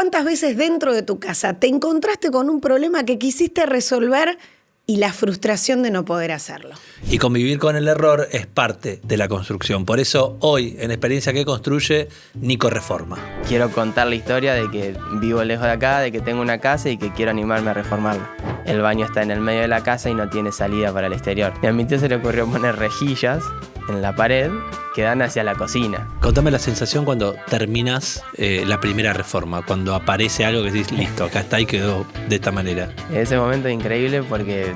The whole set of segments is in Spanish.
¿cuántas veces dentro de tu casa te encontraste con un problema que quisiste resolver y la frustración de no poder hacerlo? Y convivir con el error es parte de la construcción. Por eso hoy, en Experiencia que Construye, Nico reforma. Quiero contar la historia de que vivo lejos de acá, de que tengo una casa y que quiero animarme a reformarla. El baño está en el medio de la casa y no tiene salida para el exterior. Y a mi tío se le ocurrió poner rejillas en la pared que dan hacia la cocina. Contame la sensación cuando terminas la primera reforma, cuando aparece algo que decís, listo, acá está y quedó de esta manera. Ese momento es increíble porque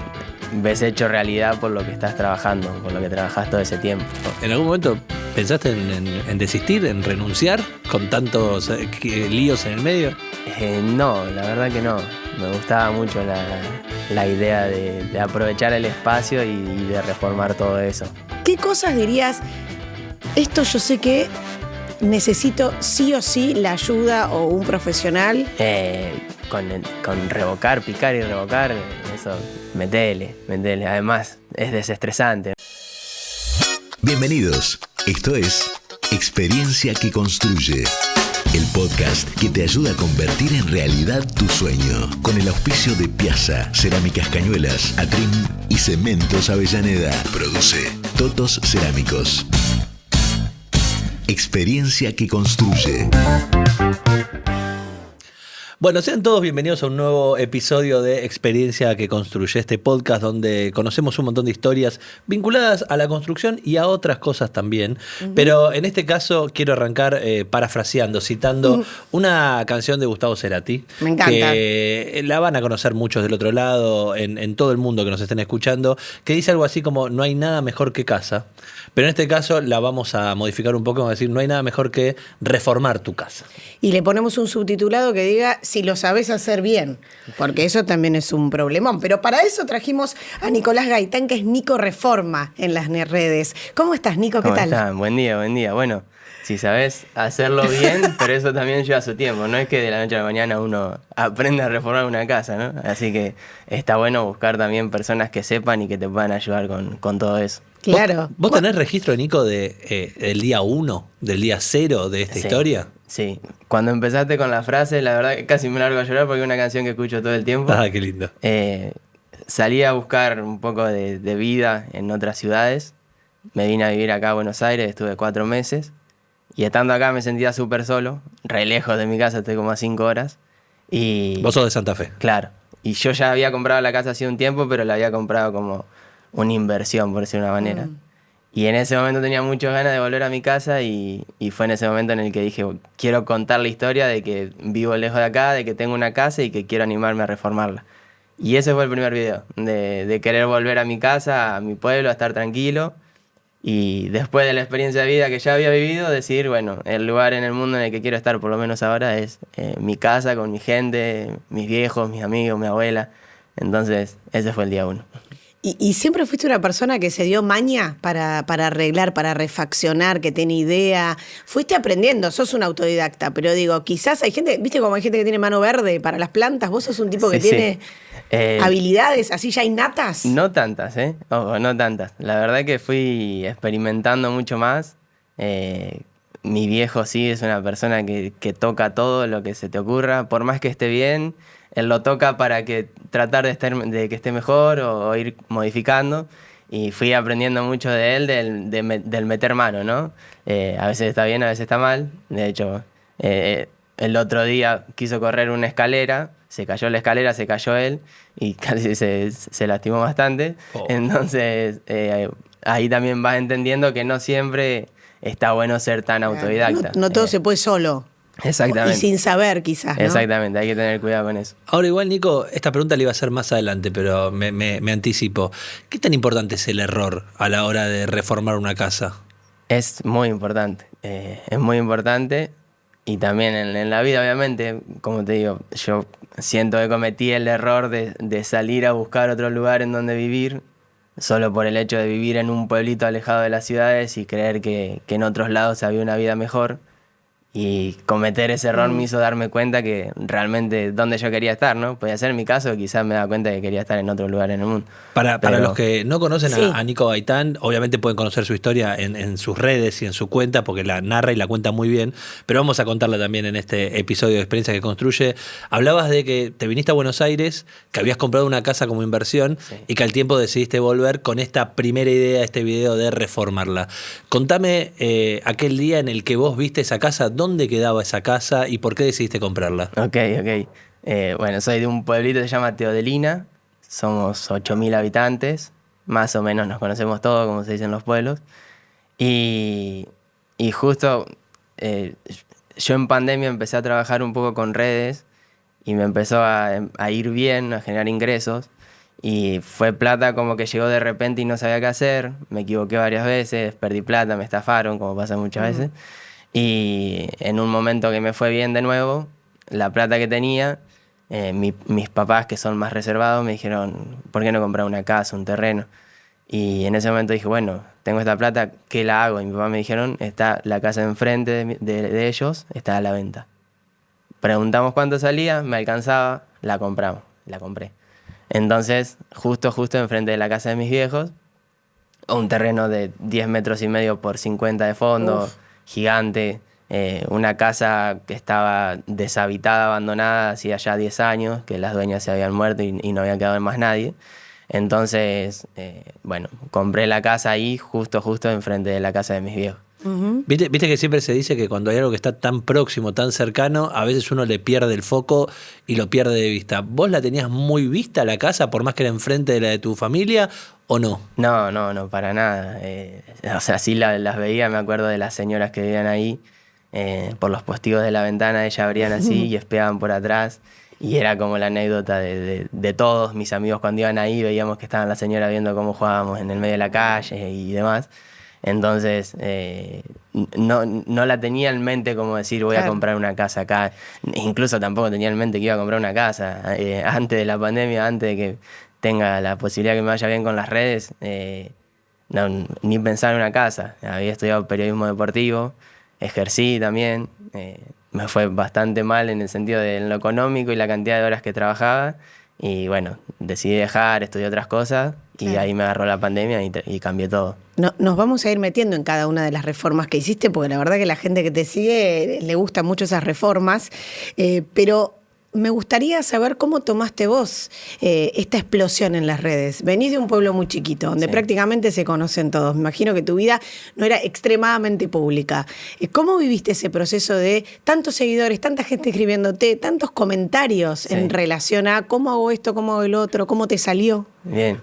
ves hecho realidad por lo que estás trabajando, por lo que trabajás todo ese tiempo. ¿En algún momento pensaste en desistir, en renunciar con tantos líos en el medio? No, la verdad que no. Me gustaba mucho la idea de aprovechar el espacio y de reformar todo eso. ¿Qué cosas dirías, esto yo sé que necesito sí o sí la ayuda o un profesional? Con revocar, picar y revocar, eso, metele. Además, es desestresante. Bienvenidos. Esto es Experiencia que Construye, el podcast que te ayuda a convertir en realidad tu sueño. Con el auspicio de Piazza, Cerámicas Cañuelas, Atrim y Cementos Avellaneda. Produce Totos Cerámicos. Experiencia que Construye. Bueno, sean todos bienvenidos a un nuevo episodio de Experiencia que Construye, este podcast donde conocemos un montón de historias vinculadas a la construcción y a otras cosas también. Pero en este caso quiero arrancar parafraseando, citando una canción de Gustavo Cerati. Me encanta. Que la van a conocer muchos del otro lado, en todo el mundo que nos estén escuchando, que dice algo así como, no hay nada mejor que casa. Pero en este caso la vamos a modificar un poco, vamos a decir, no hay nada mejor que reformar tu casa. Y le ponemos un subtitulado que diga, si lo sabés hacer bien, porque eso también es un problemón. Pero para eso trajimos a Nicolás Gaitán, que es Nico Reforma en las redes. ¿Cómo estás, Nico? ¿Qué ¿Cómo tal? están? Buen día. Bueno, si sabés hacerlo bien, pero eso también lleva su tiempo. No es que de la noche a la mañana uno aprenda a reformar una casa, ¿no? Así que está bueno buscar también personas que sepan y que te puedan ayudar con todo eso. Claro. ¿Vos tenés registro, Nico, del día 1, del día 0 de esta historia? Sí. Cuando empezaste con la frase, la verdad que casi me largo a llorar porque es una canción que escucho todo el tiempo. Ah, qué lindo. Salí a buscar un poco de vida en otras ciudades. Me vine a vivir acá a Buenos Aires, estuve 4 meses. Y estando acá me sentía súper solo, re lejos de mi casa, estoy como a 5 horas. Y Vos sos de Santa Fe. claro. Y yo ya había comprado la casa hace un tiempo, pero la había comprado como una inversión, por decirlo de una manera. Y en ese momento tenía muchas ganas de volver a mi casa y fue en ese momento en el que dije, quiero contar la historia de que vivo lejos de acá, de que tengo una casa y que quiero animarme a reformarla. Y ese fue el primer video, de querer volver a mi casa, a mi pueblo, a estar tranquilo. Y después de la experiencia de vida que ya había vivido, decidir, bueno, el lugar en el mundo en el que quiero estar, por lo menos ahora, es mi casa, con mi gente, mis viejos, mis amigos, mi abuela. Entonces, ese fue el día 1. ¿Y siempre fuiste una persona que se dio maña para arreglar, para refaccionar, que tiene idea? Fuiste aprendiendo, sos un autodidacta, pero digo, quizás hay gente, ¿viste como hay gente que tiene mano verde para las plantas? ¿Vos sos un tipo que tiene habilidades así ya innatas? No tantas, Ojo, no tantas. La verdad que fui experimentando mucho más. Mi viejo sí es una persona que toca todo lo que se te ocurra, por más que esté bien. Él lo toca para tratar de que esté mejor o ir modificando. Y fui aprendiendo mucho de él, del meter mano, ¿no? A veces está bien, a veces está mal. De hecho, el otro día quiso correr una escalera, se cayó la escalera, se cayó él y casi se lastimó bastante. Oh. Entonces, ahí también vas entendiendo que no siempre está bueno ser tan autodidacta. No todo se puede solo. Exactamente. Y sin saber, quizás, ¿no? Exactamente, hay que tener cuidado con eso. Ahora igual, Nico, esta pregunta la iba a hacer más adelante, pero me anticipo. ¿Qué tan importante es el error a la hora de reformar una casa? Es muy importante, es muy importante. Y también en la vida, obviamente, como te digo, yo siento que cometí el error de salir a buscar otro lugar en donde vivir, solo por el hecho de vivir en un pueblito alejado de las ciudades y creer que en otros lados había una vida mejor. Y cometer ese error me hizo darme cuenta que realmente donde yo quería estar, ¿no? Podía ser mi caso, quizás me daba cuenta que quería estar en otro lugar en el mundo. Para los que no conocen Sí. a Nico Gaitán, obviamente pueden conocer su historia en sus redes y en su cuenta, porque la narra y la cuenta muy bien, pero vamos a contarla también en este episodio de Experiencia que Construye. Hablabas de que te viniste a Buenos Aires, que habías comprado una casa como inversión, Sí. y que al tiempo decidiste volver con esta primera idea, este video de reformarla. Contame aquel día en el que vos viste esa casa, dónde quedaba esa casa y por qué decidiste comprarla. Ok. Bueno, soy de un pueblito que se llama Teodelina. Somos 8.000 habitantes. Más o menos nos conocemos todos, como se dice en los pueblos. Y justo yo en pandemia empecé a trabajar un poco con redes y me empezó a ir bien, a generar ingresos. Y fue plata como que llegó de repente y no sabía qué hacer. Me equivoqué varias veces, perdí plata, me estafaron, como pasa muchas veces. Y en un momento que me fue bien de nuevo, la plata que tenía, mis papás, que son más reservados, me dijeron, ¿por qué no comprar una casa, un terreno? Y en ese momento dije, bueno, tengo esta plata, ¿qué la hago? Y mis papás me dijeron, está la casa enfrente de ellos, está a la venta. Preguntamos cuánto salía, me alcanzaba, la compramos, la compré. Entonces, justo enfrente de la casa de mis viejos, un terreno de 10 metros y medio por 50 de fondo, Uf. gigante, una casa que estaba deshabitada, abandonada hacía ya 10 años, que las dueñas se habían muerto y no había quedado más nadie. Entonces, bueno, compré la casa ahí, justo enfrente de la casa de mis viejos. ¿Viste que siempre se dice que cuando hay algo que está tan próximo, tan cercano, a veces uno le pierde el foco y lo pierde de vista? ¿Vos la tenías muy vista la casa, por más que era enfrente de la de tu familia, o no? No, para nada. O sea, sí las veía, me acuerdo de las señoras que vivían ahí, por los postigos de la ventana, ellas abrían así y espiaban por atrás. Y era como la anécdota de todos mis amigos cuando iban ahí, veíamos que estaban las señoras viendo cómo jugábamos en el medio de la calle y demás. Entonces, no la tenía en mente como decir voy a comprar una casa acá. Incluso tampoco tenía en mente que iba a comprar una casa. Antes de la pandemia, antes de que tenga la posibilidad que me vaya bien con las redes, ni pensar en una casa. Había estudiado periodismo deportivo, ejercí también. Me fue bastante mal en el sentido de lo económico y la cantidad de horas que trabajaba. Y bueno, decidí dejar, estudié otras cosas y ahí me agarró la pandemia y cambié todo. No, nos vamos a ir metiendo en cada una de las reformas que hiciste, porque la verdad que la gente que te sigue le gustan mucho esas reformas, pero me gustaría saber cómo tomaste vos esta explosión en las redes. Venís de un pueblo muy chiquito, donde prácticamente se conocen todos. Me imagino que tu vida no era extremadamente pública. ¿Cómo viviste ese proceso de tantos seguidores, tanta gente escribiéndote, tantos comentarios en relación a cómo hago esto, cómo hago el otro, cómo te salió? Bien.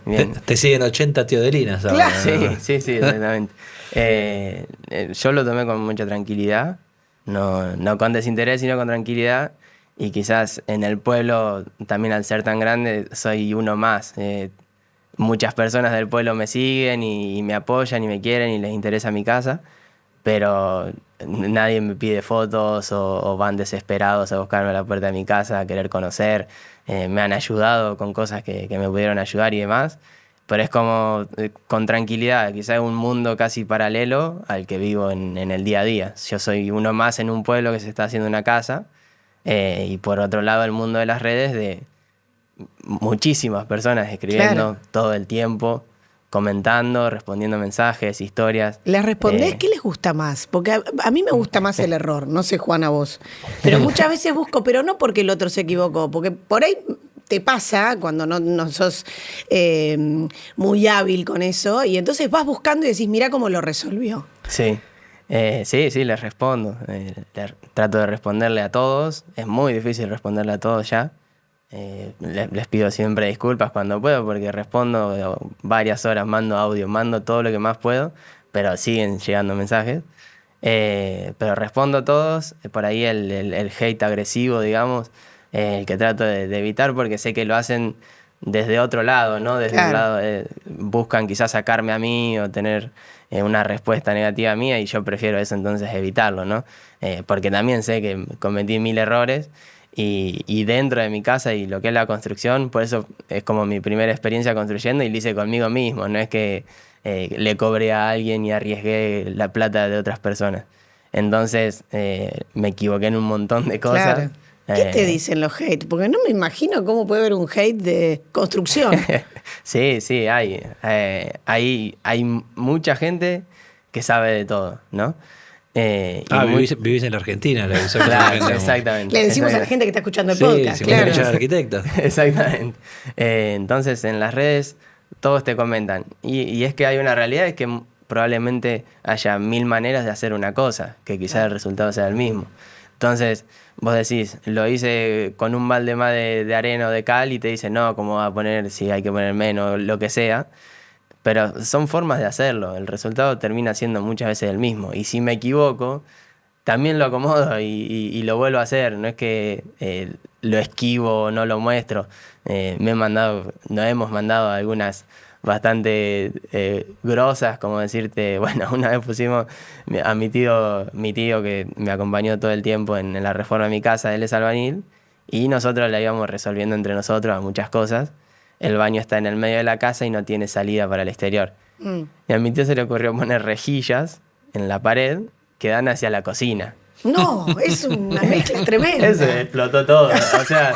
Te siguen 80 teodelinas ahora. Claro. Sí, exactamente. Yo lo tomé con mucha tranquilidad, no con desinterés, sino con tranquilidad. Y quizás en el pueblo, también al ser tan grande, soy uno más. Muchas personas del pueblo me siguen y me apoyan y me quieren y les interesa mi casa, pero nadie me pide fotos o van desesperados a buscarme a la puerta de mi casa, a querer conocer. Me han ayudado con cosas que me pudieron ayudar y demás, pero es como con tranquilidad, quizás un mundo casi paralelo al que vivo en el día a día. Yo soy uno más en un pueblo que se está haciendo una casa. Y por otro lado el mundo de las redes de muchísimas personas escribiendo todo el tiempo, comentando, respondiendo mensajes, historias. ¿Les respondés qué les gusta más? Porque a mí me gusta más el error, no sé, Juan, a vos. Pero muchas veces busco, pero no porque el otro se equivocó, porque por ahí te pasa cuando no sos muy hábil con eso, y entonces vas buscando y decís, mirá cómo lo resolvió. Sí. Sí, les respondo. Trato de responderle a todos. Es muy difícil responderle a todos ya. Les pido siempre disculpas cuando puedo porque respondo varias horas, mando audio, mando todo lo que más puedo, pero siguen llegando mensajes. Pero respondo a todos. Por ahí el hate agresivo, digamos, el que trato de evitar porque sé que lo hacen desde otro lado, ¿no? Desde un lado buscan quizás sacarme a mí o tener una respuesta negativa mía y yo prefiero eso, entonces evitarlo, ¿no? Porque también sé que cometí 1000 errores y dentro de mi casa y lo que es la construcción, por eso es como mi primera experiencia construyendo y lo hice conmigo mismo, no es que le cobré a alguien y arriesgué la plata de otras personas. Entonces me equivoqué en un montón de cosas. Claro. ¿Qué te dicen los hate? Porque no me imagino cómo puede haber un hate de construcción. Sí, hay. Hay mucha gente que sabe de todo, ¿no? Vivís en la Argentina. Claro, exactamente. Le decimos a la gente que está escuchando el Sí, podcast, si claro. escuchan arquitectos. Exactamente. Entonces, en las redes todos te comentan. Y es que hay una realidad, es que probablemente haya 1000 maneras de hacer una cosa, que quizás el resultado sea el mismo. Entonces, vos decís, lo hice con un balde más de arena o de cal y te dicen, no, ¿cómo va a poner? Si hay que poner menos, lo que sea. Pero son formas de hacerlo. El resultado termina siendo muchas veces el mismo. Y si me equivoco, también lo acomodo y lo vuelvo a hacer. No es que lo esquivo o no lo muestro. Nos hemos mandado algunas bastante grosas, como decirte, bueno, una vez pusimos a mi tío que me acompañó todo el tiempo en la reforma de mi casa, él es albañil, y nosotros la íbamos resolviendo entre nosotros a muchas cosas. El baño está en el medio de la casa y no tiene salida para el exterior. Y a mi tío se le ocurrió poner rejillas en la pared que dan hacia la cocina. No, es una mezcla tremenda. Eso explotó todo. O sea,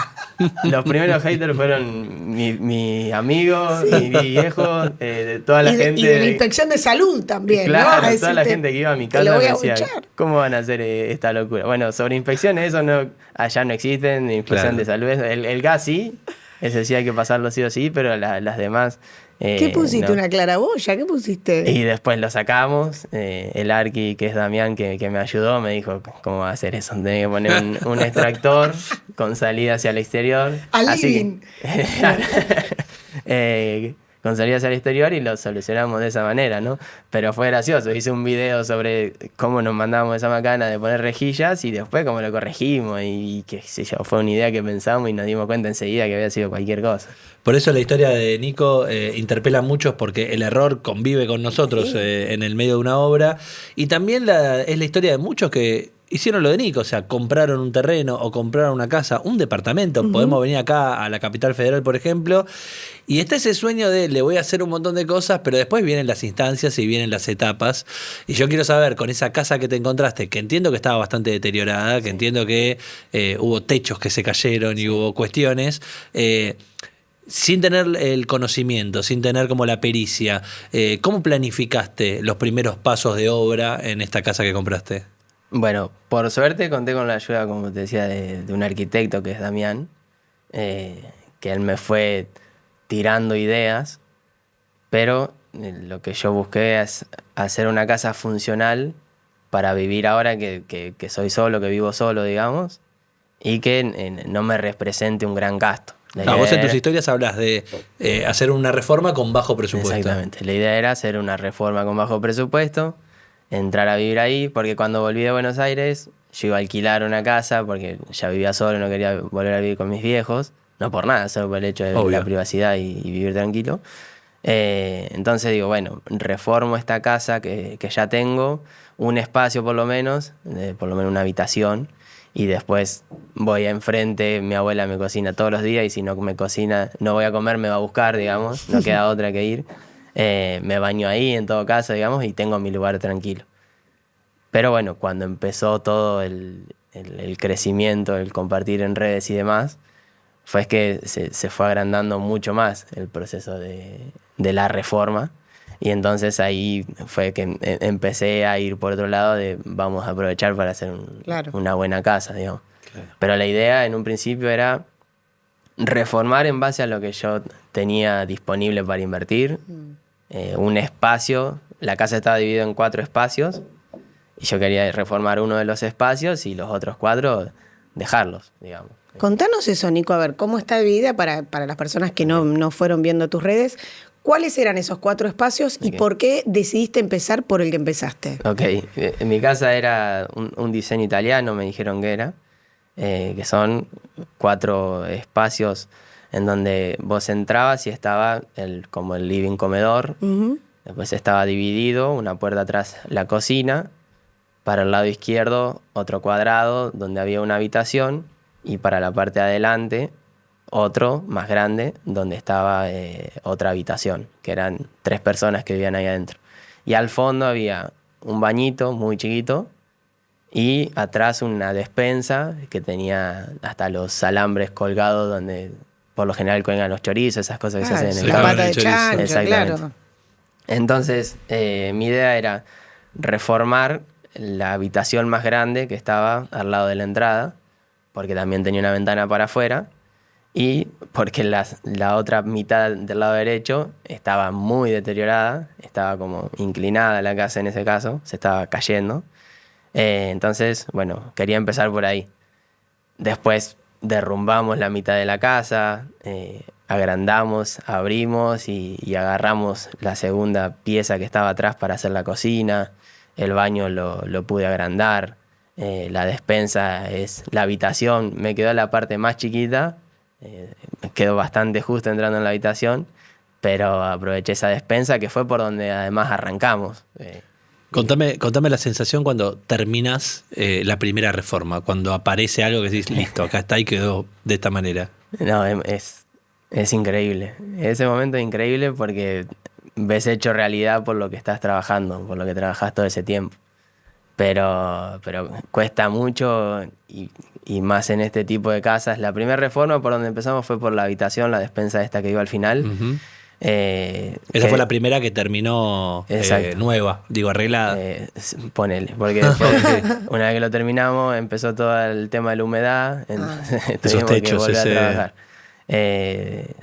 los primeros haters fueron mi amigo, mi viejo, toda la gente. Y de la inspección de salud también, claro, ¿no? A toda la decirte, gente que iba a mi te lo casa voy me a decía, buchar. ¿cómo van a hacer esta locura? Bueno, sobre inspecciones, eso no, allá no existen, ni inspección de salud. El gas sí, ese sí hay que pasarlo sí o sí, pero las demás. ¿Qué pusiste? No. ¿Una claraboya? ¿Qué pusiste? Y después lo sacamos. El arqui, que es Damián, que me ayudó, me dijo, ¿cómo va a hacer eso? Tenés que poner un extractor con salida hacia el exterior. Al Así living. con salida hacia el exterior y lo solucionamos de esa manera, ¿no? Pero fue gracioso. Hice un video sobre cómo nos mandábamos esa macana de poner rejillas y después cómo lo corregimos y qué sé yo. Fue una idea que pensamos y nos dimos cuenta enseguida que había sido cualquier cosa. Por eso la historia de Nico interpela a muchos porque el error convive con nosotros en el medio de una obra. Y también es la historia de muchos que hicieron lo de Nico, o sea, compraron un terreno o compraron una casa, un departamento. Podemos venir acá a la capital federal, por ejemplo, y está ese sueño de le voy a hacer un montón de cosas, pero después vienen las instancias y vienen las etapas. Y yo quiero saber, con esa casa que te encontraste, que entiendo que estaba bastante deteriorada, que entiendo que hubo techos que se cayeron y hubo cuestiones, sin tener el conocimiento, sin tener como la pericia, ¿cómo planificaste los primeros pasos de obra en esta casa que compraste? Bueno, por suerte conté con la ayuda, como te decía, de un arquitecto que es Damián, que él me fue tirando ideas, pero lo que yo busqué es hacer una casa funcional para vivir ahora que soy solo, que vivo solo, digamos, y que no me represente un gran gasto. Vos en tus historias hablas de hacer una reforma con bajo presupuesto. Exactamente, la idea era hacer una reforma con bajo presupuesto, entrar a vivir ahí, porque cuando volví de Buenos Aires yo iba a alquilar una casa porque ya vivía solo, no quería volver a vivir con mis viejos, no por nada, solo por el hecho de la privacidad y vivir tranquilo. Entonces digo, bueno, reformo esta casa que ya tengo, un espacio por lo menos una habitación, y después voy enfrente, mi abuela me cocina todos los días y si no me cocina, no voy a comer, me va a buscar, digamos, no queda otra que ir. Me baño ahí en todo caso, digamos, y tengo mi lugar tranquilo. Pero bueno, cuando empezó todo el crecimiento, el compartir en redes y demás, fue que se fue agrandando mucho más el proceso de la reforma. Y entonces ahí fue que empecé a ir por otro lado de vamos a aprovechar para hacer una buena casa, digamos. Claro. Pero la idea en un principio era reformar en base a lo que yo tenía disponible para invertir. Un espacio, la casa estaba dividida en 4 espacios y yo quería reformar uno de los espacios y los otros 4 dejarlos, digamos. Contanos eso, Nico, a ver, ¿cómo está dividida para las personas que no fueron viendo tus redes? ¿Cuáles eran esos 4 espacios y por qué decidiste empezar por el que empezaste? Ok, en mi casa era un diseño italiano, me dijeron que era, que son 4 espacios en donde vos entrabas y estaba como el living comedor, después estaba dividido, una puerta atrás la cocina, para el lado izquierdo otro cuadrado donde había una habitación y para la parte de adelante otro más grande donde estaba otra habitación, que eran 3 personas que vivían ahí adentro. Y al fondo había un bañito muy chiquito y atrás una despensa que tenía hasta los alambres colgados donde por lo general cuelgan los chorizos, esas cosas que se hacen en el la campo. pata de Chorizo. chancho, Exactamente. claro. Entonces, mi idea era reformar la habitación más grande que estaba al lado de la entrada, porque también tenía una ventana para afuera, y porque la otra mitad del lado derecho estaba muy deteriorada, estaba como inclinada la casa en ese caso, se estaba cayendo. Entonces, bueno, quería empezar por ahí. Después derrumbamos la mitad de la casa, agrandamos, abrimos y agarramos la segunda pieza que estaba atrás para hacer la cocina. El baño lo pude agrandar. La despensa es la habitación. Me quedó la parte más chiquita. Me quedó bastante justo entrando en la habitación, pero aproveché esa despensa que fue por donde además arrancamos. Contame la sensación cuando terminas la primera reforma, cuando aparece algo que decís, listo, acá está y quedó de esta manera. No, es increíble. Ese momento es increíble porque ves hecho realidad por lo que estás trabajando, por lo que trabajás todo ese tiempo. Pero cuesta mucho y más en este tipo de casas. La primera reforma por donde empezamos fue por la habitación, la despensa esta que iba al final. Uh-huh. Esa fue la primera que terminó nueva, digo, arreglada. Ponele, porque después, una vez que lo terminamos, empezó todo el tema de la humedad, entonces tuvimos que volver a trabajar.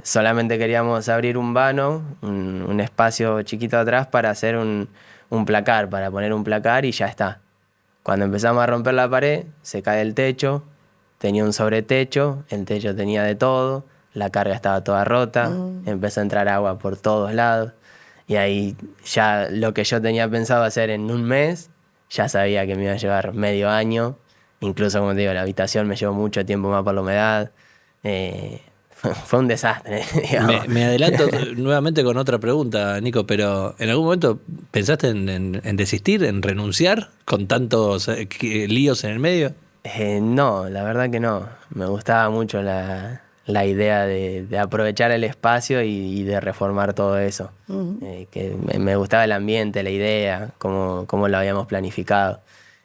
Solamente queríamos abrir un vano, un espacio chiquito atrás para hacer un placar, para poner un placar y ya está. Cuando empezamos a romper la pared, se cae el techo, tenía un sobretecho, el techo tenía de todo, la carga estaba toda rota, empezó a entrar agua por todos lados y ahí ya lo que yo tenía pensado hacer en un mes, ya sabía que me iba a llevar medio año, incluso como te digo, la habitación me llevó mucho tiempo más por la humedad. Fue un desastre. Me adelanto nuevamente con otra pregunta, Nico, pero ¿en algún momento pensaste en desistir, en renunciar con tantos líos en el medio? No, la verdad que no. Me gustaba mucho la idea de aprovechar el espacio y de reformar todo eso. Uh-huh. Que me gustaba el ambiente, la idea, cómo lo habíamos planificado.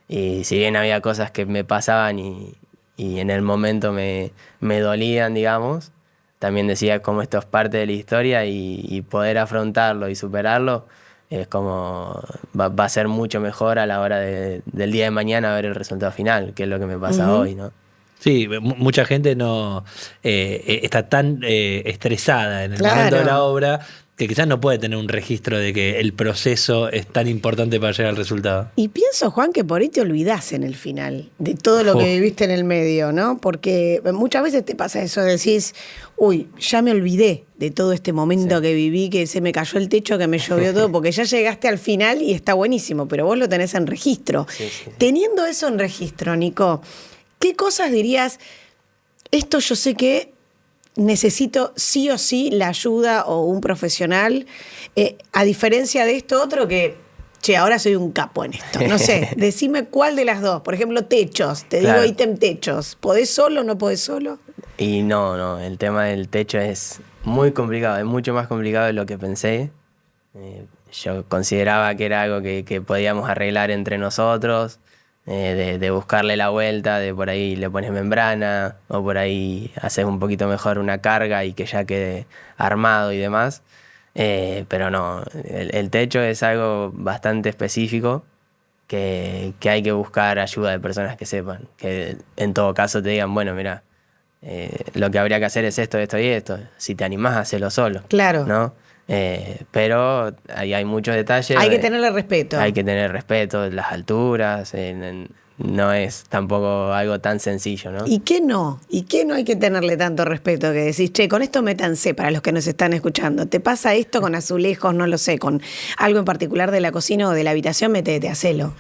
Y si bien había cosas que me pasaban y en el momento me dolían, digamos, también decía cómo esto es parte de la historia y poder afrontarlo y superarlo es como va a ser mucho mejor a la hora del día de mañana ver el resultado final, que es lo que me pasa hoy, ¿no? Sí, mucha gente no está tan estresada en el momento de la obra que quizás no puede tener un registro de que el proceso es tan importante para llegar al resultado. Y pienso, Juan, que por ahí te olvidás en el final de todo lo que viviste en el medio, ¿no? Porque muchas veces te pasa eso, decís, uy, ya me olvidé de todo este momento que viví, que se me cayó el techo, que me llovió todo, porque ya llegaste al final y está buenísimo, pero vos lo tenés en registro. Sí. Teniendo eso en registro, Nico, ¿qué cosas dirías, esto yo sé que necesito sí o sí la ayuda o un profesional, a diferencia de esto otro que, ahora soy un capo en esto, no sé, decime cuál de las dos, por ejemplo, techos, digo ítem techos, ¿podés solo o no podés solo? Y no, el tema del techo es muy complicado, es mucho más complicado de lo que pensé. Yo consideraba que era algo que podíamos arreglar entre nosotros, de buscarle la vuelta, de por ahí le pones membrana o por ahí haces un poquito mejor una carga y que ya quede armado y demás. Pero no, el techo es algo bastante específico que hay que buscar ayuda de personas que sepan, que en todo caso te digan, bueno, mira, lo que habría que hacer es esto, esto y esto. Si te animás, hacelo solo. Claro. ¿No? Pero ahí hay muchos detalles. Hay que tenerle respeto. Hay que tener respeto, las alturas, no es tampoco algo tan sencillo, ¿no? ¿Y qué no? ¿Y qué no hay que tenerle tanto respeto? Que decís, con esto métanse para los que nos están escuchando. ¿Te pasa esto con azulejos? No lo sé, con algo en particular de la cocina o de la habitación, metete, hacelo.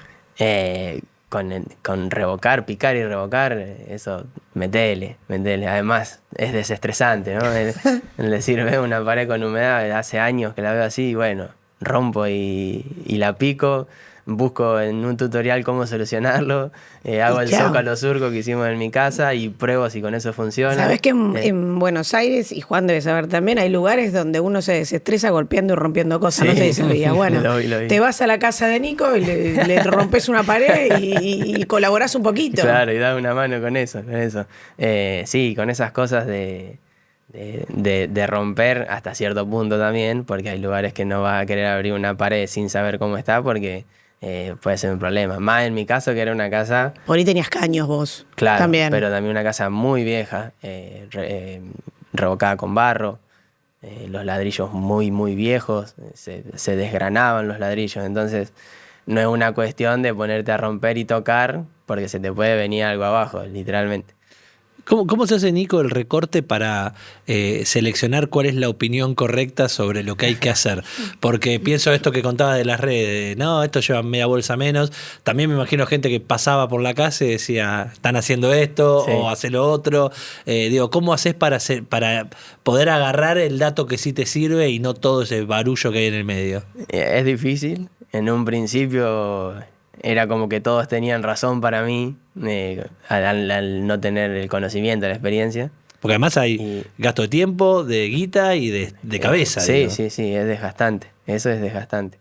Con revocar, picar y revocar, eso, metele. Además, es desestresante, ¿no? El decir, veo una pared con humedad, hace años que la veo así, y bueno, rompo y la pico, busco en un tutorial cómo solucionarlo, hago el Chao. zócalo surco que hicimos en mi casa y pruebo si con eso funciona. Sabés que en Buenos Aires, y Juan debe saber también, hay lugares donde uno se desestresa golpeando y rompiendo cosas. No sé si sabía. Bueno, Lo vi. te vas a la casa de Nico y le rompes una pared y colaborás un poquito. Claro, y da una mano con eso. Sí, con esas cosas de romper hasta cierto punto también, porque hay lugares que no vas a querer abrir una pared sin saber cómo está, porque puede ser un problema. Más en mi caso, que era una casa, Por ahí tenías caños vos. claro, También. pero también una casa muy vieja, revocada con barro, los ladrillos muy, muy viejos, se desgranaban los ladrillos, entonces no es una cuestión de ponerte a romper y tocar, porque se te puede venir algo abajo, literalmente. ¿Cómo se hace, Nico, el recorte para seleccionar cuál es la opinión correcta sobre lo que hay que hacer? Porque pienso esto que contaba de las redes, no, esto lleva media bolsa menos. También me imagino gente que pasaba por la casa y decía, están haciendo esto Sí. o hace lo otro. Digo, ¿cómo haces para poder agarrar el dato que sí te sirve y no todo ese barullo que hay en el medio? Es difícil. En un principio era como que todos tenían razón para mí, al no tener el conocimiento, la experiencia. Porque además hay Y- gasto de tiempo, de guita y de cabeza. Sí, digo. sí, es desgastante. Eso es desgastante.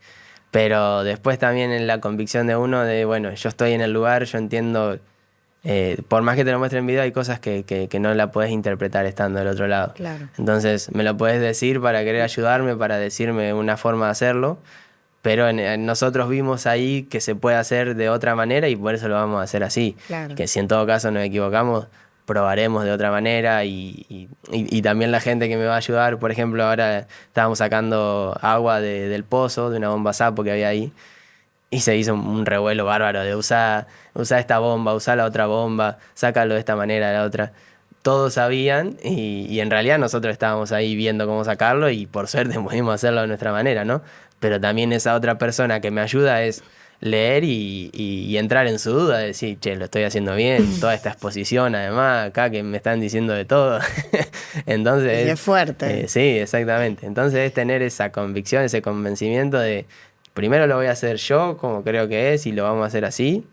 Pero después también en la convicción de uno de, bueno, yo estoy en el lugar, yo entiendo, por más que te lo muestre en video, hay cosas que no la puedes interpretar estando del otro lado. Claro. Entonces me lo puedes decir para querer ayudarme, para decirme una forma de hacerlo, pero nosotros vimos ahí que se puede hacer de otra manera y por eso lo vamos a hacer así. Claro. Que si en todo caso nos equivocamos, probaremos de otra manera y también la gente que me va a ayudar, por ejemplo, ahora estábamos sacando agua del pozo, de una bomba sapo que había ahí, y se hizo un revuelo bárbaro de usar esta bomba, usar la otra bomba, sácalo de esta manera, de la otra. Todos sabían y en realidad nosotros estábamos ahí viendo cómo sacarlo y por suerte pudimos hacerlo de nuestra manera, ¿no? Pero también esa otra persona que me ayuda es leer y entrar en su duda, decir, che, lo estoy haciendo bien, toda esta exposición además, acá que me están diciendo de todo. Entonces, Y es fuerte. sí, exactamente. Entonces es tener esa convicción, ese convencimiento de, primero lo voy a hacer yo, como creo que es, y lo vamos a hacer así.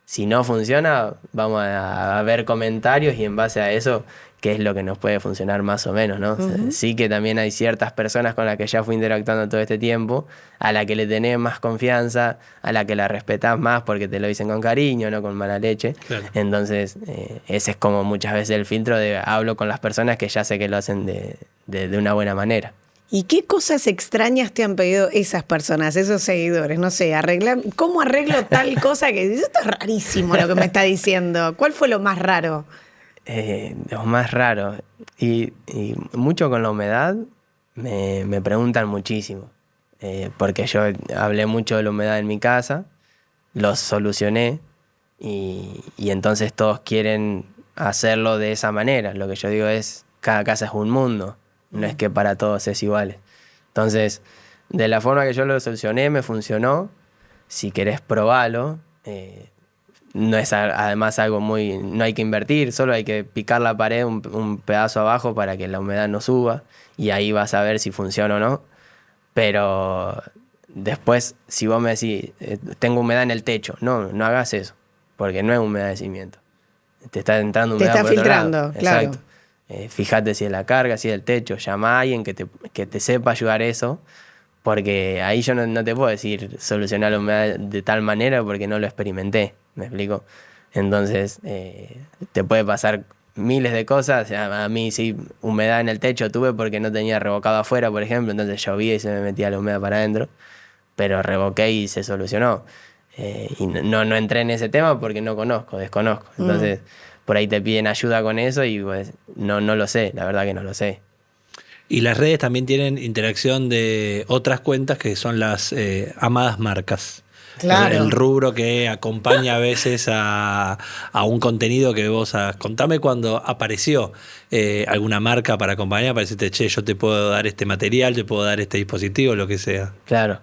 Si no funciona, vamos a ver comentarios y en base a eso, qué es lo que nos puede funcionar más o menos, ¿no? Sí que también hay ciertas personas con las que ya fui interactuando todo este tiempo, a la que le tenés más confianza, a la que la respetás más porque te lo dicen con cariño, no con mala leche. Claro. Entonces, ese es como muchas veces el filtro de hablo con las personas que ya sé que lo hacen de una buena manera. ¿Y qué cosas extrañas te han pedido esas personas, esos seguidores? No sé, ¿cómo arreglo tal cosa que dices, esto es rarísimo lo que me está diciendo? ¿Cuál fue lo más raro? Lo más raro. Y mucho con la humedad me preguntan muchísimo. Porque yo hablé mucho de la humedad en mi casa, los solucioné y entonces todos quieren hacerlo de esa manera. Lo que yo digo es, cada casa es un mundo, no es que para todos es igual. Entonces, de la forma que yo lo solucioné, me funcionó. Si querés probarlo, no es además algo muy... No hay que invertir, solo hay que picar la pared un pedazo abajo para que la humedad no suba y ahí vas a ver si funciona o no. Pero después, si vos me decís, tengo humedad en el techo, no hagas eso, porque no es humedecimiento. Te está entrando Te humedad está por otro lado. filtrando, claro. Exacto. Fíjate si es la carga, si es el techo, llama a alguien que te sepa ayudar eso, porque ahí yo no te puedo decir solucionar la humedad de tal manera porque no lo experimenté, ¿me explico? Entonces, te puede pasar miles de cosas. A mí sí, humedad en el techo tuve porque no tenía revocado afuera, por ejemplo, entonces llovía y se me metía la humedad para adentro, pero revoqué y se solucionó. Y no entré en ese tema porque desconozco. Entonces, por ahí te piden ayuda con eso y pues no lo sé, la verdad que no lo sé. Y las redes también tienen interacción de otras cuentas que son las amadas marcas. Claro. El rubro que acompaña a veces a un contenido que vos... Contame cuando apareció alguna marca para acompañar, para decirte, che, yo te puedo dar este material, te puedo dar este dispositivo, lo que sea. Claro.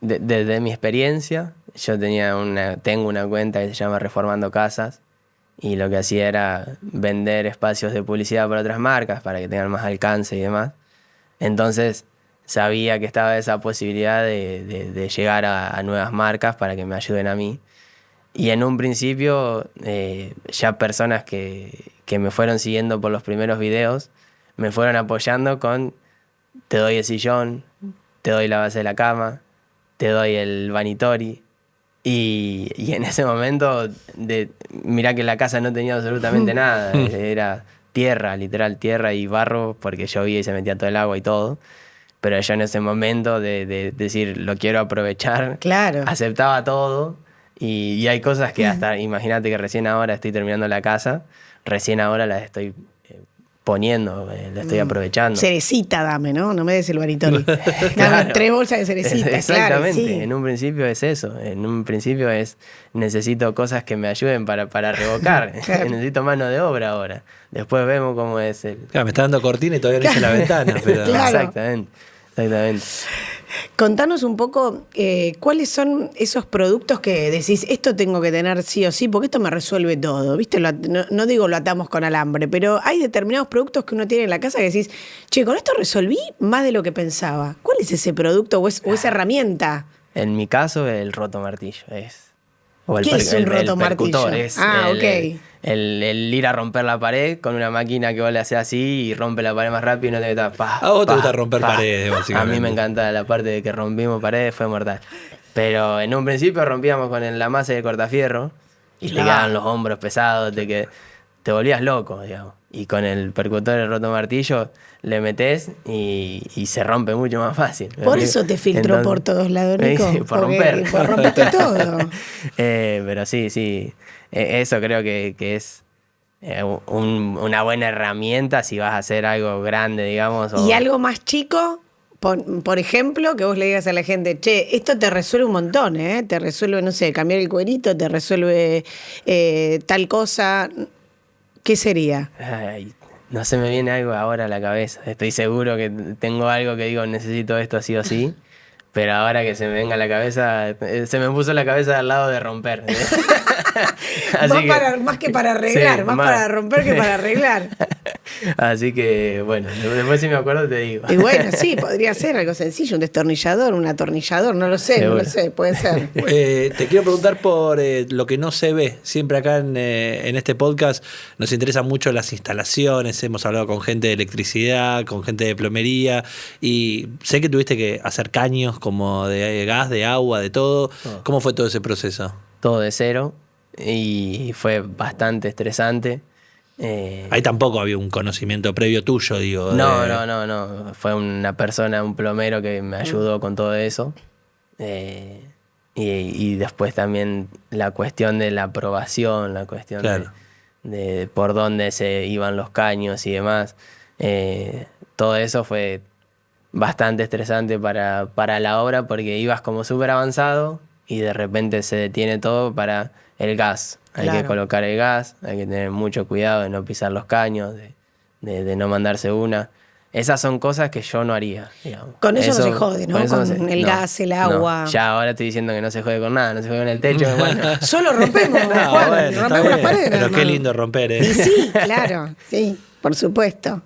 Desde mi experiencia, yo tengo una cuenta que se llama Reformando Casas y lo que hacía era vender espacios de publicidad para otras marcas para que tengan más alcance y demás. Entonces sabía que estaba esa posibilidad de llegar a nuevas marcas para que me ayuden a mí. Y en un principio, ya personas que me fueron siguiendo por los primeros videos, me fueron apoyando con: te doy el sillón, te doy la base de la cama, te doy el vanitori. Y en ese momento, mirá que la casa no tenía absolutamente nada, era tierra, literal tierra y barro, porque llovía y se metía todo el agua y todo. Pero yo en ese momento de decir, lo quiero aprovechar, Claro. aceptaba todo. Y hay cosas que hasta, imagínate que recién ahora estoy terminando la casa, recién ahora las estoy poniendo, la estoy aprovechando. Cerecita dame, ¿no? No me des el vanitori. Dame Claro. 3 bolsas de cerecita. Exactamente, Claro, sí. en un principio es eso, en un principio es necesito cosas que me ayuden para revocar, Claro. necesito mano de obra ahora, después vemos cómo es el... Claro, me está dando cortina y todavía no hice la ventana. Pero... Claro. Exactamente. Contanos un poco cuáles son esos productos que decís, esto tengo que tener sí o sí, porque esto me resuelve todo. ¿Viste? No digo lo atamos con alambre, pero hay determinados productos que uno tiene en la casa que decís, che, con esto resolví más de lo que pensaba. ¿Cuál es ese producto o esa herramienta? En mi caso, el roto martillo es... O ¿Qué es un roto percutor, martillo? es Ok. el ir a romper la pared con una máquina que vos le haces así y rompe la pared más rápido y no te metas. A vos te gusta romper paredes, A básicamente. mí me encanta la parte de que rompimos paredes, fue mortal. Pero en un principio rompíamos con la masa de cortafierro y te quedaban los hombros pesados, de que te volvías loco, digamos. Y con el percutor, el roto martillo, le metés y se rompe mucho más fácil. Por eso te filtró Entonces, por todos lados, Nico. sí, por porque romper. Por romperte todo. Pero sí. Eso creo que es una buena herramienta si vas a hacer algo grande, digamos. Y algo más chico, por ejemplo, que vos le digas a la gente, che, esto te resuelve un montón, ¿eh? Te resuelve, no sé, cambiar el cuerito, te resuelve tal cosa. ¿Qué sería? Ay, no se me viene algo ahora a la cabeza. Estoy seguro que tengo algo que digo, necesito esto sí o sí. Pero ahora que se me venga a la cabeza, se me puso la cabeza al lado de romper. Más que para arreglar, sí, más para romper que para arreglar. Así que, bueno, después si me acuerdo te digo. Y bueno, sí, podría ser algo sencillo, un destornillador, un atornillador, no lo sé, Seguro. puede ser. Te quiero preguntar por lo que no se ve. Siempre acá en este podcast nos interesan mucho las instalaciones. Hemos hablado con gente de electricidad, con gente de plomería. Y sé que tuviste que hacer caños como de gas, de agua, de todo. ¿Cómo fue todo ese proceso? Todo de cero y fue bastante estresante. Ahí tampoco había un conocimiento previo tuyo, digo. No. Fue una persona, un plomero que me ayudó con todo eso. Y después también la cuestión de la aprobación, la cuestión Claro. de por dónde se iban los caños y demás. Todo eso fue bastante estresante para la obra porque ibas como súper avanzado y de repente se detiene todo para el gas. Hay Claro. que colocar el gas, hay que tener mucho cuidado de no pisar los caños, de no mandarse una. Esas son cosas que yo no haría, digamos. Con eso no se jode, ¿no? Con eso Con el gas, el agua. Ya ahora estoy diciendo que no se jode con nada, no se jode con el techo. Bueno. Solo rompemos, No, Juan, bueno, está rompemos las bien, paredes. pero nada qué más. lindo romper, Y sí, claro, sí, por supuesto.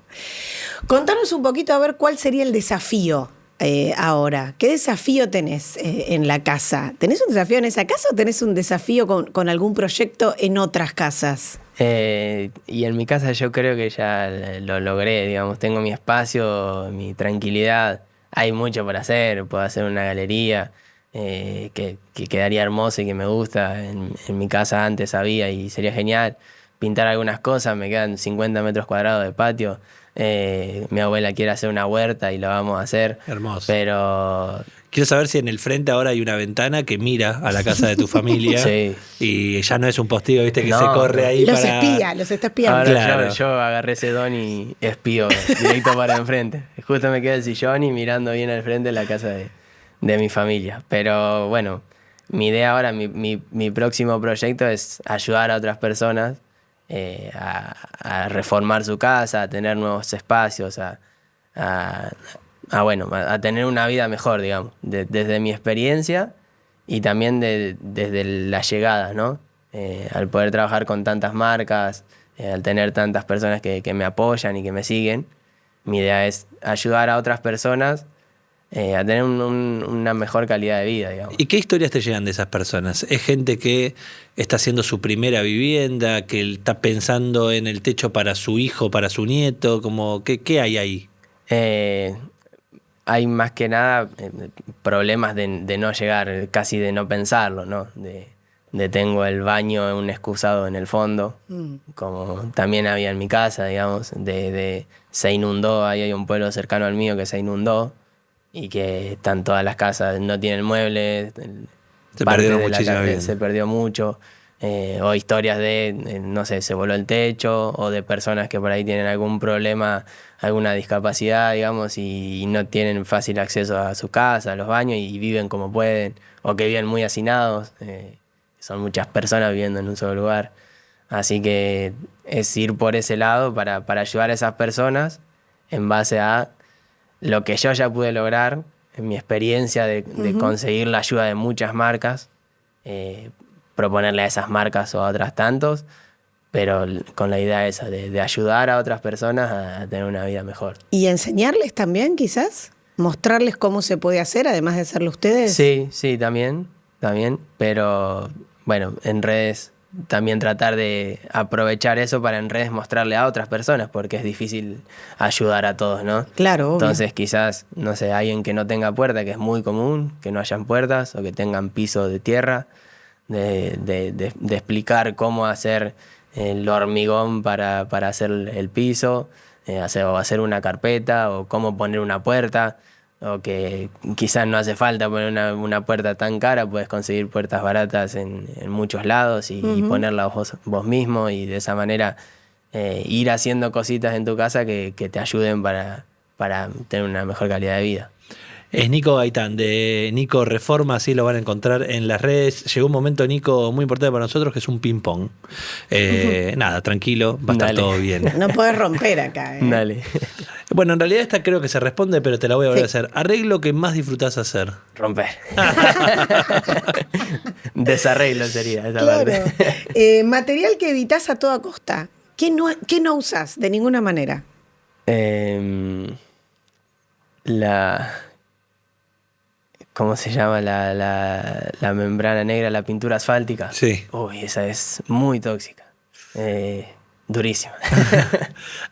Contanos un poquito a ver cuál sería el desafío ahora. ¿Qué desafío tenés en la casa? ¿Tenés un desafío en esa casa o tenés un desafío con algún proyecto en otras casas? Y en mi casa yo creo que ya lo logré, digamos, tengo mi espacio, mi tranquilidad, hay mucho por hacer, puedo hacer una galería que quedaría hermosa y que me gusta, en mi casa antes había y sería genial, pintar algunas cosas, me quedan 50 metros cuadrados de patio, mi abuela quiere hacer una huerta y la vamos a hacer. Hermoso. Pero... Quiero saber si en el frente ahora hay una ventana que mira a la casa de tu familia. Sí. Y ya no es un postigo, viste, que No, se corre ahí Los para... espía, los está espiando. Ahora Claro. yo agarré ese don y espío directo para enfrente. Justo me queda el sillón y mirando bien al frente la casa de mi familia. Pero bueno, mi idea ahora, mi próximo proyecto es ayudar a otras personas a reformar su casa, a tener nuevos espacios, a tener una vida mejor, digamos, desde mi experiencia y también desde la llegada, ¿no? Al poder trabajar con tantas marcas, al tener tantas personas que me apoyan y que me siguen, mi idea es ayudar a otras personas a tener una mejor calidad de vida, digamos. ¿Y qué historias te llegan de esas personas? ¿Es gente que está haciendo su primera vivienda, que está pensando en el techo para su hijo, para su nieto? ¿Qué hay ahí? Hay más que nada problemas de no llegar, casi de no pensarlo, ¿no? De tengo el baño en un excusado en el fondo, como también había en mi casa, digamos, se inundó, ahí hay un pueblo cercano al mío que se inundó y que están todas las casas, no tienen muebles, Se parte perdieron de la muchísima casa vida. se perdió mucho, o historias de, no sé, se voló el techo, o de personas que por ahí tienen algún problema, alguna discapacidad, digamos, y no tienen fácil acceso a su casa, a los baños, y viven como pueden, o que viven muy hacinados. Son muchas personas viviendo en un solo lugar. Así que es ir por ese lado para ayudar a esas personas en base a lo que yo ya pude lograr, en mi experiencia de conseguir la ayuda de muchas marcas, proponerle a esas marcas o a otras tantos, pero con la idea esa de ayudar a otras personas a tener una vida mejor. ¿Y enseñarles también, quizás? ¿Mostrarles cómo se puede hacer, además de hacerlo ustedes? Sí, también, pero bueno, en redes también tratar de aprovechar eso para en redes mostrarle a otras personas, porque es difícil ayudar a todos, ¿no? Claro, obvio. Entonces quizás, no sé, alguien que no tenga puerta, que es muy común, que no hayan puertas o que tengan piso de tierra, de explicar cómo hacer el hormigón para hacer el piso, o hacer una carpeta, o cómo poner una puerta, o que quizás no hace falta poner una puerta tan cara, puedes conseguir puertas baratas en muchos lados y ponerlas vos mismo, y de esa manera ir haciendo cositas en tu casa que te ayuden para tener una mejor calidad de vida. Es Nico Gaitán, de Nico Reforma, así lo van a encontrar en las redes. Llegó un momento, Nico, muy importante para nosotros, que es un ping-pong. Nada, tranquilo, va a estar Dale. todo bien. No podés romper acá. Dale. Bueno, en realidad esta creo que se responde, pero te la voy a volver a hacer. Arreglo que más disfrutás hacer. Romper. Desarreglo sería esa Claro. parte. Material que evitás a toda costa. ¿Qué no usás de ninguna manera? ¿Cómo se llama? La membrana negra, la pintura asfáltica. Sí. Uy, esa es muy tóxica. Durísima.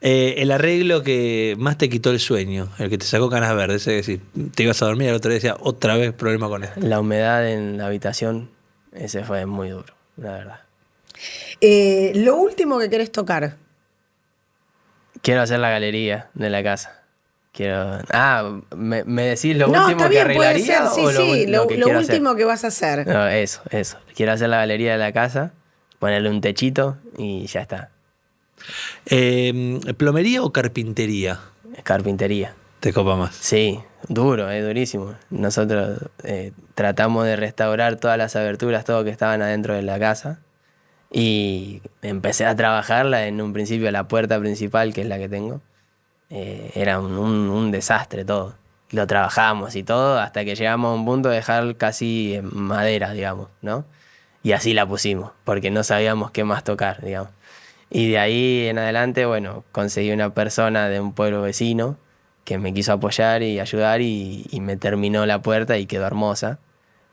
El arreglo que más te quitó el sueño, el que te sacó canas verdes, es decir, te ibas a dormir y al otro día decías, otra vez problema con esto. La humedad en la habitación, ese fue muy duro, la verdad. Lo último que querés tocar. Quiero hacer la galería de la casa. ¿Me decís lo No, último está que bien, puede arreglaría? ser. Sí, o sí, lo que lo quiero último hacer? que vas a hacer. No, eso. Quiero hacer la galería de la casa, ponerle un techito y ya está. ¿Plomería o carpintería? Carpintería. Te copa más. Sí, duro, durísimo. Nosotros tratamos de restaurar todas las aberturas, todo que estaban adentro de la casa. Y empecé a trabajarla. En un principio la puerta principal, que es la que tengo, era un desastre todo. Lo trabajamos y todo hasta que llegamos a un punto de dejar casi en madera, digamos, ¿no? Y así la pusimos, porque no sabíamos qué más tocar, digamos. Y de ahí en adelante, bueno, conseguí una persona de un pueblo vecino que me quiso apoyar y ayudar y me terminó la puerta y quedó hermosa.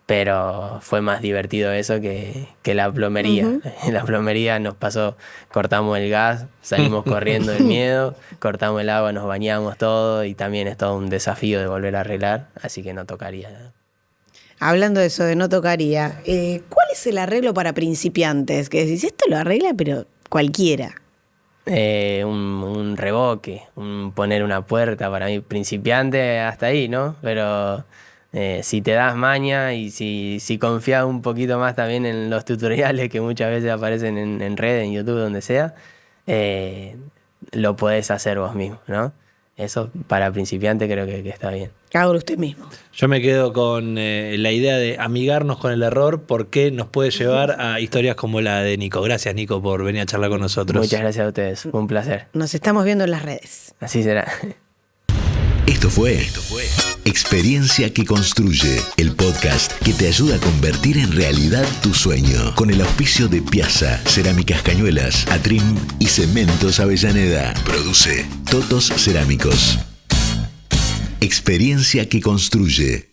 Pero fue más divertido eso que la plomería. En la plomería nos pasó, cortamos el gas, salimos corriendo del miedo, cortamos el agua, nos bañamos todo y también es todo un desafío de volver a arreglar, así que no tocaría nada. Hablando de eso, de no tocaría, ¿cuál es el arreglo para principiantes? Que decís, esto lo arregla, pero cualquiera. Un revoque, poner una puerta, para mí principiante hasta ahí, ¿no? Pero si te das maña y si confías un poquito más también en los tutoriales que muchas veces aparecen en redes, en YouTube, donde sea, lo podés hacer vos mismo, ¿no? Eso para principiante creo que está bien. Hágalo usted mismo. Yo me quedo con la idea de amigarnos con el error, porque nos puede llevar a historias como la de Nico. Gracias, Nico, por venir a charlar con nosotros. Muchas gracias a ustedes, fue un placer. Nos estamos viendo en las redes. Así será. Esto fue Experiencia que Construye, el podcast que te ayuda a convertir en realidad tu sueño. Con el auspicio de Piazza, Cerámicas Cañuelas, Atrim y Cementos Avellaneda. Produce Totos Cerámicos. Experiencia que construye.